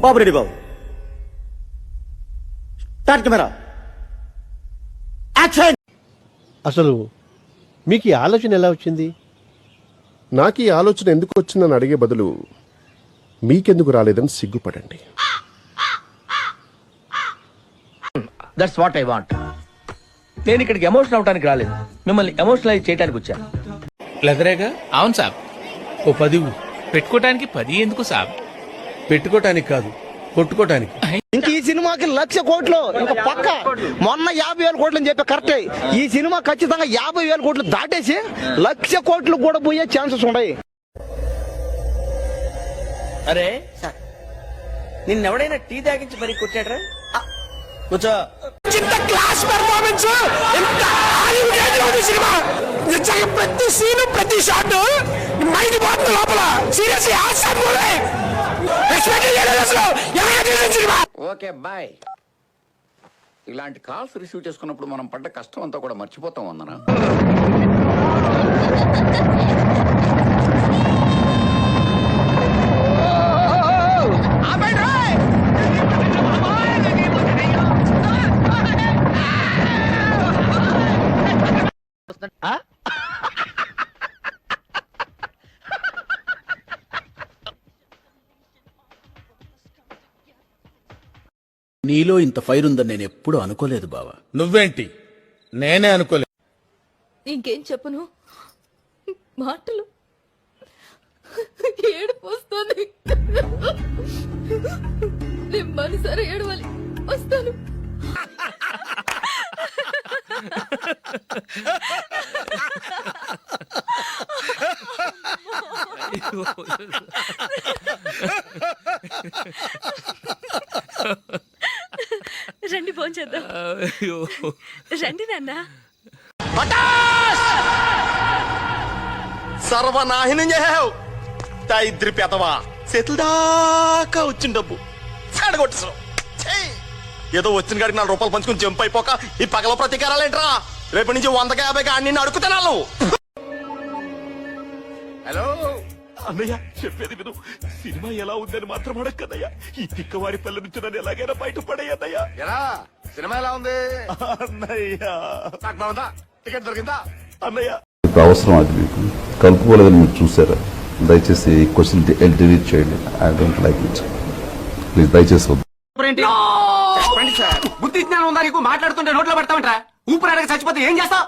బాబు ready బాబు. Start camera action. అసలు మీకు ఈ ఆలోచన ఎలా వచ్చింది? నాకు ఈ ఆలోచన ఎందుకు వచ్చిందని అడిగే బదులు మీకెందుకు రాలేదని సిగ్గుపడండి. That's what I want. నేను ఇక్కడికి ఎమోషన్ అవడానికి రాలేదు, మిమ్మల్ని ఎమోషనలైజ్ చేయడానికి వచ్చాను. లెదరేగా? అవును సాబ్. ఓ 10 పెట్టుకోవటానికి 10 ఎందుకు సాబ్? పెట్టుకోటానికి కాదు, కొట్టుకోటానికి. ఇంక ఈ సినిమాకి 1,00,000 కోట్లు ఇంకా పక్క. మొన్న 50,000 కోట్లు అని చెప్పి కరెక్టే. ఈ సినిమా ఖచ్చితంగా 50,000 కోట్లు దాటేసి 1,00,000 కోట్లు కూడా పోయే ఛాన్సెస్ ఉన్నాయి. అరే నిన్నెవడైనా టీ తాగించి మరి కొట్టాడరా? కూర్చో. క్లాస్ పెర్ఫార్మెన్స్, సినిమా ప్రతి సీన్ ప్రతి షాట్ మైండ్ పోతుంది లోపల. Seriously okay boy. ఇలాంటి కాల్స్ రిసీవ్ చేసుకున్నప్పుడు మనం పడ్డ కష్టం అంతా కూడా మర్చిపోతాం అందనా. నీలో ఇంత ఫైర్ ఉందని నేను ఎప్పుడూ అనుకోలేదు బావా. నువ్వేంటి? నేనే అనుకోలేదు. ఇంకేం చెప్పను, మాటలు ఏడుపు వస్తుంది. నేను మనసారా ఏడవాలి. వస్తాను. రండి ఫోన్ చేద్దాం. రండి నాన్న. సర్వనాశనం చేసావు ఇద్దరి పెదవా. చేతుల దాకా వచ్చిన డబ్బు చెడగొట్టేసావు. ఏదో వచ్చిన కాడికి 4 రూపాయలు పంచుకుని జంప్ అయిపోక ఈ పగల ప్రతీకారాలేంట్రా? రేపటి నుంచి 100-50 అన్ని అడుగుతున్నాను. హలో అన్నయ్య చెప్పేది విను. సినిమా ఎలా ఉందని మాత్రం అడగదయ్యా. ఈ తిక్కవారి పల్లె నుంచి నన్ను ఎలాగైనా బయటపడేయన్నయ్యా. ఎలా సినిమా ఎలా ఉంది అన్నయ్య నాకు బాగుందా? టికెట్ దొరికిందా అన్నయ్య? ఇప్పుడు అవసరం అది మీకు కలుపుకోలేదని మీరు చూసారా? దయచేసి క్వశ్చన్ డిలీట్ చేయండి. I don't like it. Please దయచేసి వద్దు. బుద్ధి జ్ఞానం ఉందా నీకు? మాట్లాడుతుంటే నోట్లో పెడతామంటరా? ఊపిరి అడగ చచ్చిపోతే ఏం చేస్తావు?